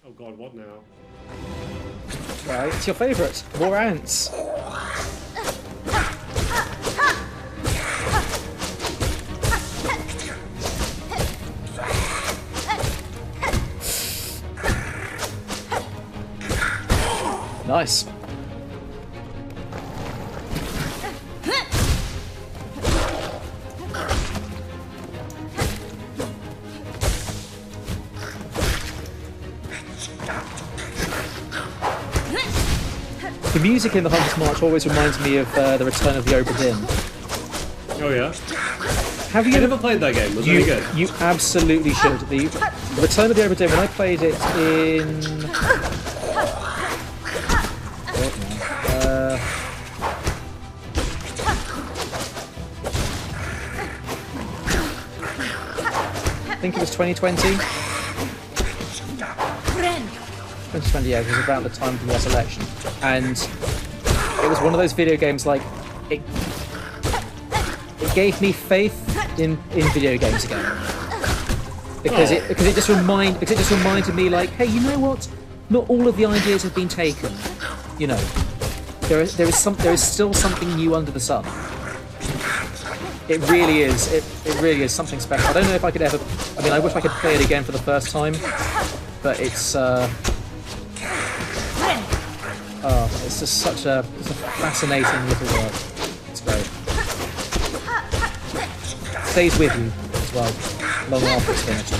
Oh god, what now? Right, it's your favourite. More ants. Nice. The music in the Hunter's March always reminds me of the Return of the Obra Dinn. Oh yeah? Have you I never played that game, was it any good? You absolutely should. The Return of the Obra Dinn, when I played it in... I think it was 2020. 2020, yeah, it was about the time of the US election. And it was one of those video games, like, it gave me faith in video games again. Because it just reminded me, like, hey, you know what? Not all of the ideas have been taken. You know, there is still something new under the sun. It really is. It really is something special. I don't know if I could ever. I mean, I wish I could play it again for the first time, but it's just such a fascinating little world. It's great. Stays with you as well, long after it's finished.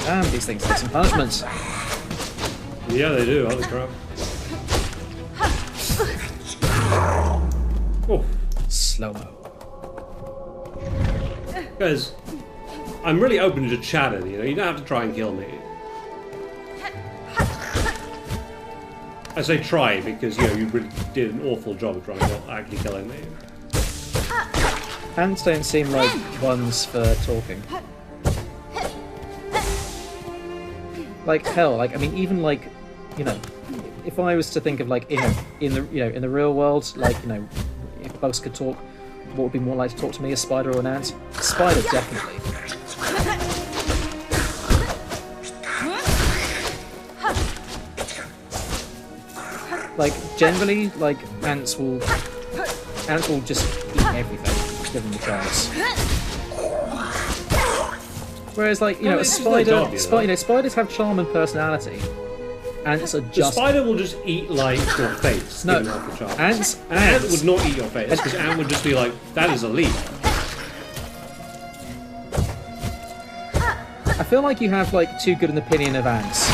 Damn, these things take some punishments. Yeah, they do. Holy crap. Oh. Slow-mo. Guys, I'm really open to chatting, you know? You don't have to try and kill me. I say try because, you know, you really did an awful job of trying to actually killing me. Ants don't seem like ones for talking. Like hell, like I mean, even like, you know, if I was to think of like in the real world, like, you know, if bugs could talk, what would be more likely to talk to me, a spider or an ant? A spider, definitely. Like generally, like ants will just eat everything given the chance. Whereas, like, you know, a spider, spiders have charm and personality. Ants are just... The spider will just eat, like, your face. No, ants... An ant would not eat your face, because ant would just be like, that is a leaf. I feel like you have, like, too good an opinion of ants.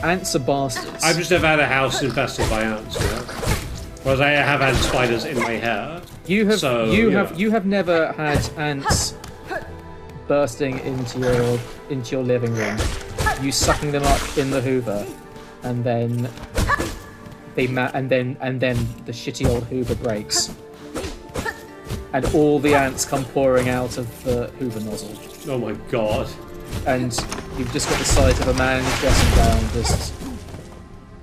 Ants are bastards. I've just never had a house infested by ants, you know? Whereas I have had spiders in my hair. You have never had ants bursting into your living room, you sucking them up in the Hoover, and then the shitty old Hoover breaks, and all the ants come pouring out of the Hoover nozzle. Oh my god! And you've just got the sight of a man in his dressing gown, just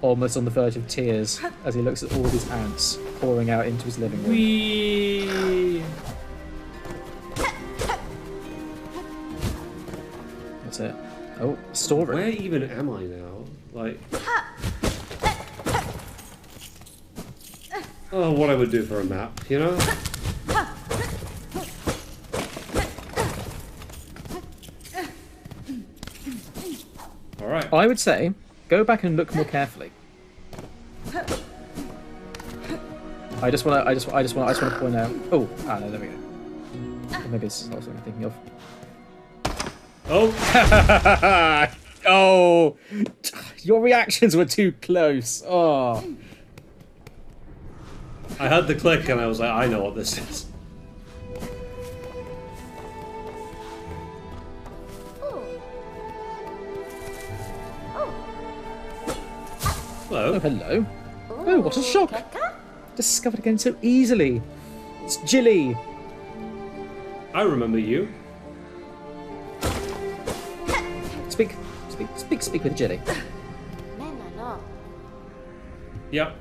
almost on the verge of tears as he looks at all these ants pouring out into his living room. Whee! That's it. Oh, storeroom. Where even am I now? Like... Oh, what I would do for a map, you know? Alright. I would say, go back and look more carefully. I just want to point out. Oh, no, there we go. Or maybe it's not something I'm thinking of. Oh, oh, your reactions were too close. Oh, I heard the click and I was like, I know what this is. Hello. Oh, hello. Oh, what a shock! Discovered again so easily. It's Jilly. I remember you. Speak with Jilly. Yep.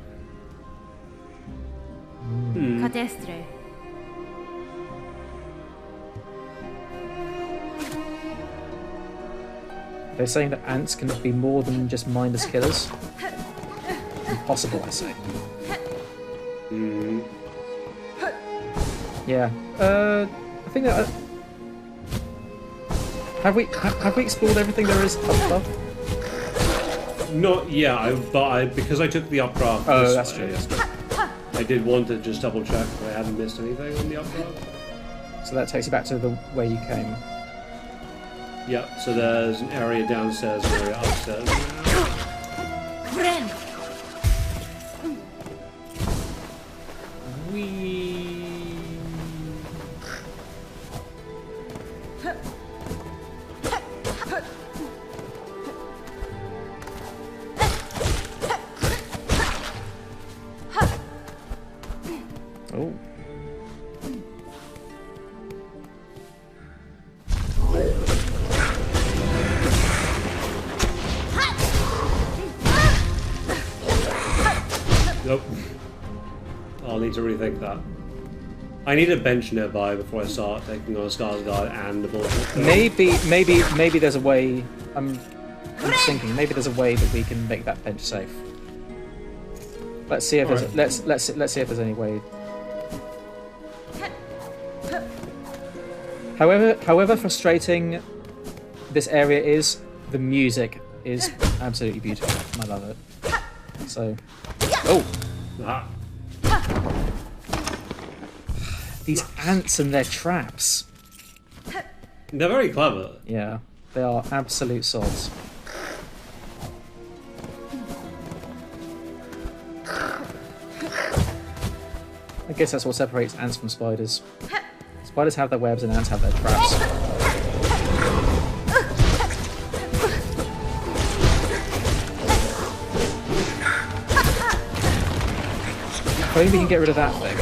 Cadestre. They're saying that ants can be more than just mindless killers. Impossible, I say. Yeah. I think that. Have we explored everything there is up above? Not yet, because I took the updraft. Oh, that's true. That's true. I did want to just double check if I hadn't missed anything on the updraft. So that takes you back to the where you came. Yep. So there's an area downstairs, an area upstairs. Oh. Nope. I'll need to rethink that. I need a bench nearby before I start taking on a Skarsgård and the bullshit. Maybe there's a way. I'm just thinking. Maybe there's a way that we can make that bench safe. Let's see if there's Alright. let's see if there's any way. However frustrating this area is, the music is absolutely beautiful. I love it. So, oh, Ah. these ants and their traps. They're very clever. Yeah, they are absolute sods. I guess that's what separates ants from spiders. Spiders have their webs and ants have their traps. If only we can get rid of that thing.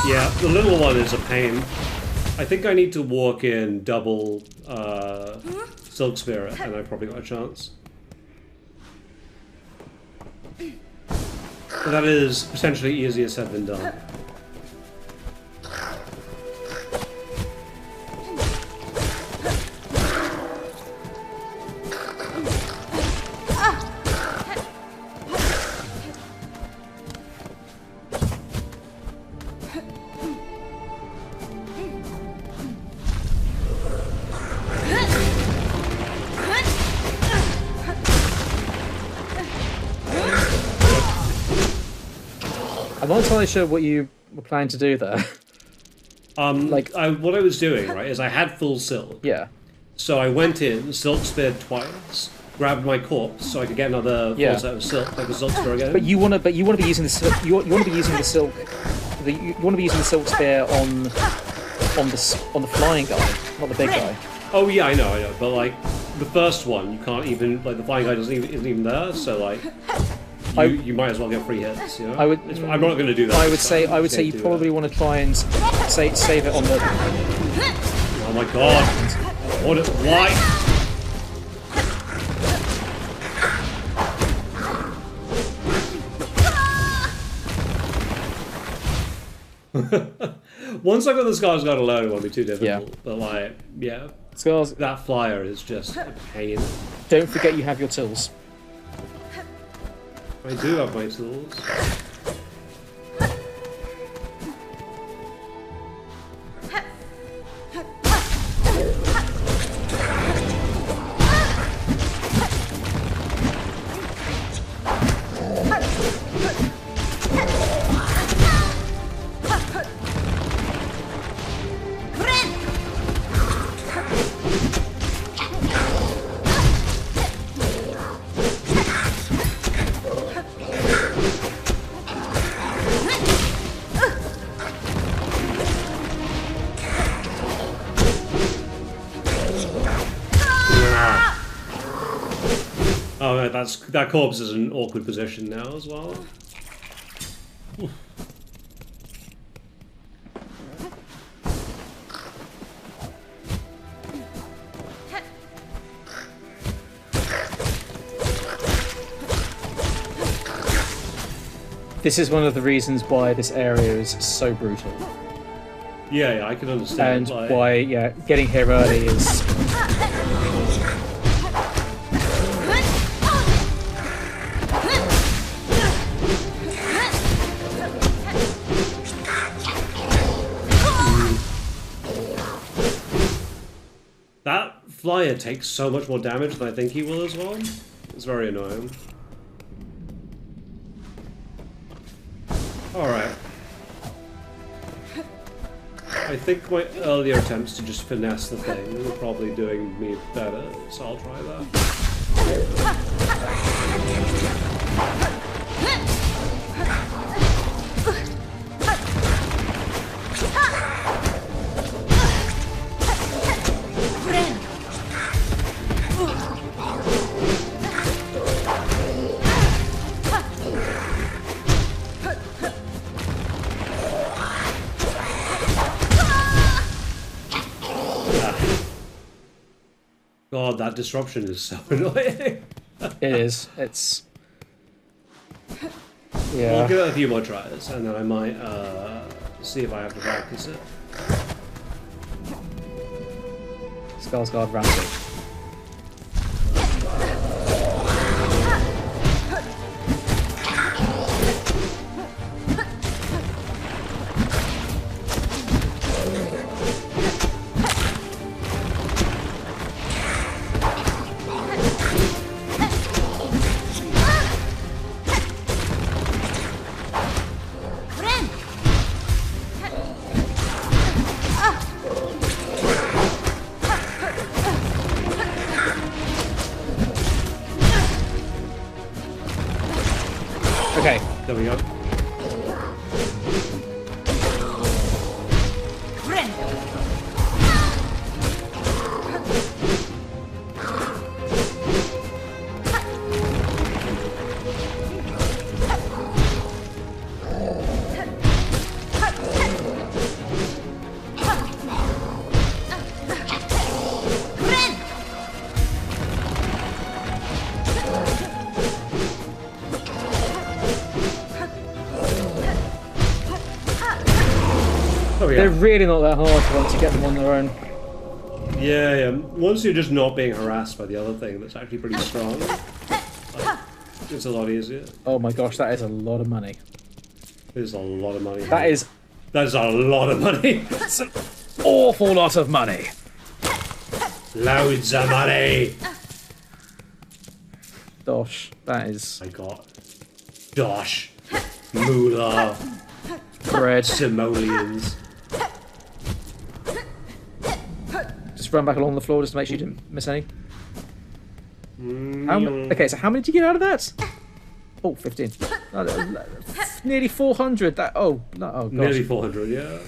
Yeah, the little one is a pain. I think I need to walk in double Silk Spirit, and I probably got a chance. But that is potentially easier said than done. I'm not entirely sure what you were planning to do there. What I was doing, right, is I had full silk. Yeah. So I went in, silk speared twice, grabbed my corpse so I could get another full set of silk, like a silk spear again. But you want to be using the silk. You want to be using the silk. You want to be using the silk spear on the flying guy, not the big guy. Oh yeah, I know. But like the first one, you can't even the flying guy isn't even there. So like, you might as well get free hits. You know. I'm not going to do that. I would say you probably want to try and save it on the. Oh my god! Why? Once I got the Skarsgård alone, it won't be too difficult. Yeah. But like, yeah, Scars. that flyer is just a pain. Don't forget you have your tools. I do have my tools. Oh no, that corpse is in an awkward position now as well. This is one of the reasons why this area is so brutal. Yeah, I can understand. And why, yeah, getting here early is... That flyer takes so much more damage than I think he will as well. It's very annoying. Alright. I think my earlier attempts to just finesse the thing were probably doing me better, so I'll try that. God, that disruption is so annoying. It is. It's... Yeah. I'll give it a few more tries, and then I might see if I have to practice it. Skarsgård Ramsey. Okay. There we go. They're really not that hard once you get them on their own. Yeah, yeah. Once you're just not being harassed by the other thing that's actually pretty strong, it's a lot easier. Oh my gosh, that is a lot of money. It is a lot of money. That is a lot of money. That's an awful lot of money. Loads of money. Dosh, that is... I got dosh, moolah, bread. simoleons. Just run back along the floor just to make sure you didn't miss any. Okay, so how many did you get out of that? Oh, 15. Nearly 400. That. Oh, no, oh gosh. Nearly 400, yeah.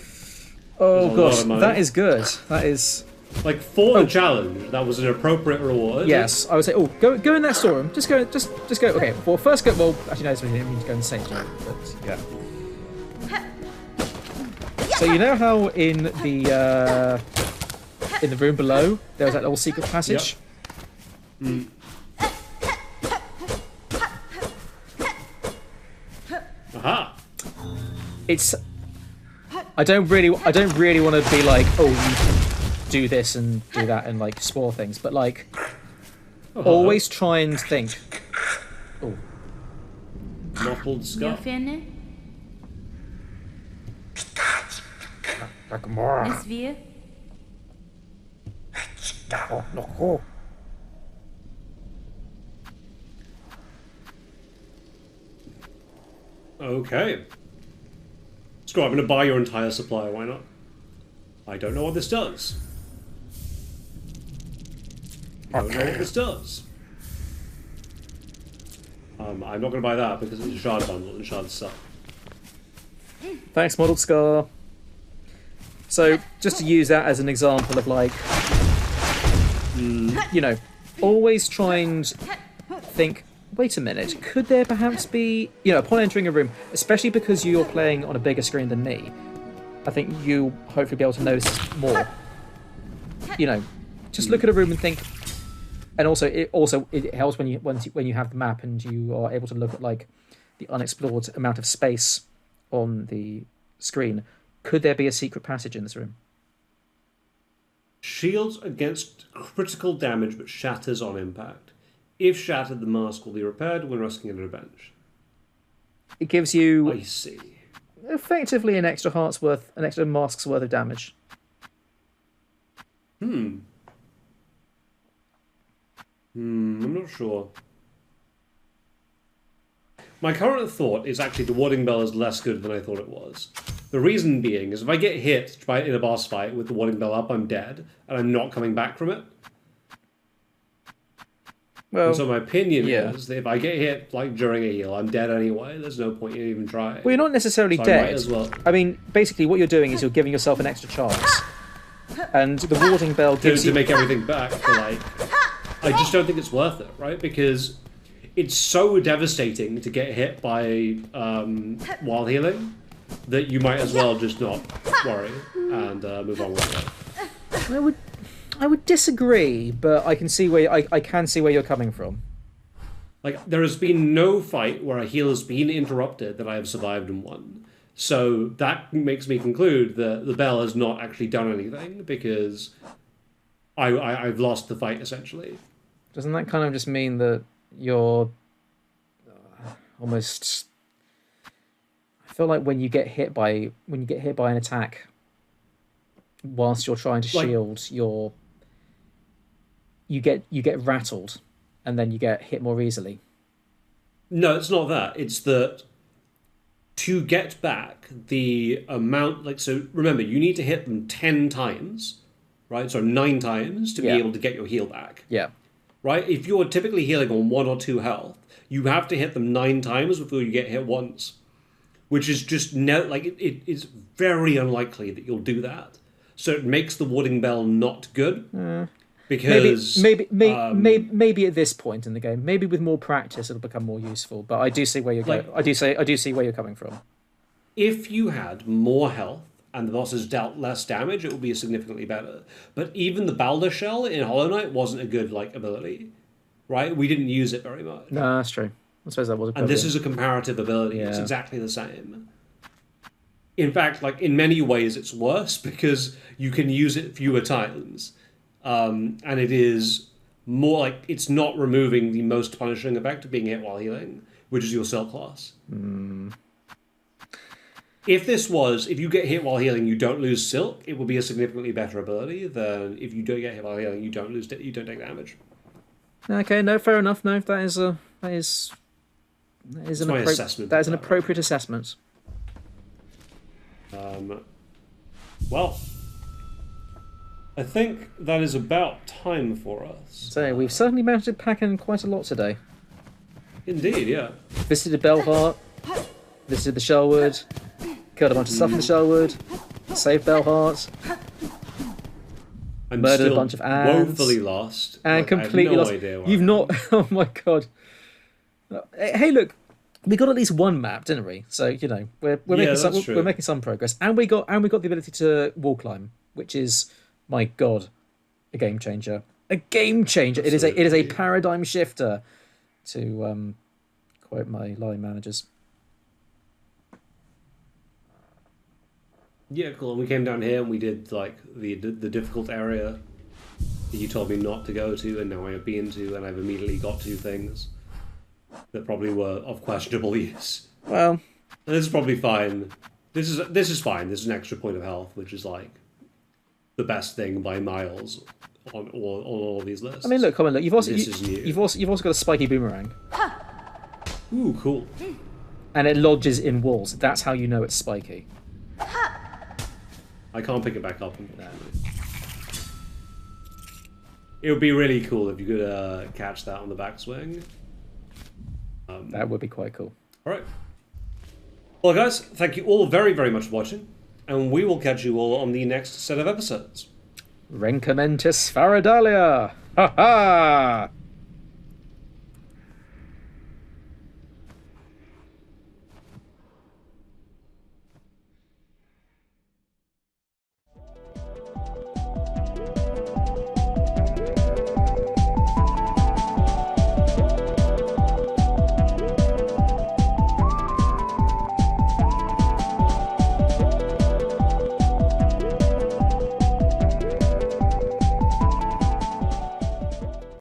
Oh gosh, that is good. That is... Like, for the challenge, that was an appropriate reward. Yes, I would say. Oh, go in that storeroom. Just go. Just go. Okay. Well, first go. Well, actually, no, this means to go in the same storeroom. But yeah. So you know how in the room below there was that little secret passage. Yep. Mm. Aha. It's. I don't really want to be like, oh, you can do this and do that and like spoil things, but like, always try and think. Oh. Muffled skull. Nes wir? Okay. Screw it, I'm going to buy your entire supply, why not? I don't know what this does. I don't know what this does. I'm not going to buy that because it's a shard bundle and shards suck. Thanks, Model Scar. So, just to use that as an example of like, you know, always try and think, wait a minute, could there perhaps be, you know, upon entering a room, especially because you're playing on a bigger screen than me, I think you'll hopefully be able to notice more. You know, just look at a room and think, and also it helps when you have the map and you are able to look at like the unexplored amount of space on the screen, could there be a secret passage in this room? Shields against critical damage but shatters on impact. If shattered, the mask will be repaired when resting at a bench. It gives you I see. effectively an extra mask's worth of damage. I'm not sure. My current thought is actually the warding bell is less good than I thought it was. The reason being is if I get hit in a boss fight with the warding bell up, I'm dead, and I'm not coming back from it. Well, and so my opinion is that if I get hit like during a heal, I'm dead anyway. There's no point in even trying. Well, you're not necessarily so dead. I might as well. I mean, basically what you're doing is you're giving yourself an extra chance. And the warding bell gives to make everything back. But, like, I just don't think it's worth it, right? Because it's so devastating to get hit by while healing that you might as well just not worry and move on with it. I would disagree, but I can see where I can see where you're coming from. Like, there has been no fight where a heal has been interrupted that I have survived and won. So that makes me conclude that the bell has not actually done anything because I've lost the fight essentially. Doesn't that kind of just mean that you're almost? I feel like when you get hit by an attack, whilst you're trying to shield, you get rattled, and then you get hit more easily. No, it's not that. It's that to get back the amount, like, so remember, you need to hit them 10 times, right? So 9 times to be able to get your heal back. Yeah. Right? If you're typically healing on 1 or 2 health, you have to hit them 9 times before you get hit once. Which is just, it is very unlikely that you'll do that. So it makes the warding bell not good. Because maybe at this point in the game, maybe with more practice it'll become more useful. But I do see where you're going. I do see where you're coming from. If you had more health and the bosses dealt less damage, it would be significantly better. But even the Balder Shell in Hollow Knight wasn't a good ability, right? We didn't use it very much. No, that's true. I suppose that was a problem. And this is a comparative ability. Yeah. It's exactly the same. In fact, in many ways, it's worse because you can use it fewer times. And it is more it's not removing the most punishing effect of being hit while healing, which is your Silk class. If you get hit while healing, you don't lose Silk, it will be a significantly better ability than if you don't get hit while healing, you don't take damage. Okay, no, fair enough. No, that is an assessment. That is an appropriate assessment. Well, I think that is about time for us. So we've certainly managed to pack in quite a lot today. Indeed, yeah. Visited Belheart, visited the Shellwood, killed a bunch of stuff in the Shellwood, saved Belheart, I'm murdered still a bunch of ads, woefully lost, and completely lost. You've not. Oh my god! Hey, look, we got at least one map, didn't we? So we're making some progress, and we got the ability to wall climb, which is, my god, a game changer. A game changer. It is a paradigm shifter, to quote my line managers. Yeah, cool. And we came down here and we did the difficult area that you told me not to go to, and now I have been to, and I've immediately got 2 things that probably were of questionable use. Well, and this is probably fine. This is fine. This is an extra point of health, which is the best thing by miles on all of these lists. I mean, look, come on, look. You've also got a spiky boomerang. Ooh, cool. And it lodges in walls. That's how you know it's spiky. I can't pick it back up, unfortunately. It would be really cool if you could catch that on the backswing. That would be quite cool. Alright. Well, guys, thank you all very, very much for watching, and we will catch you all on the next set of episodes. Rencamentis Faradalia! Ha ha!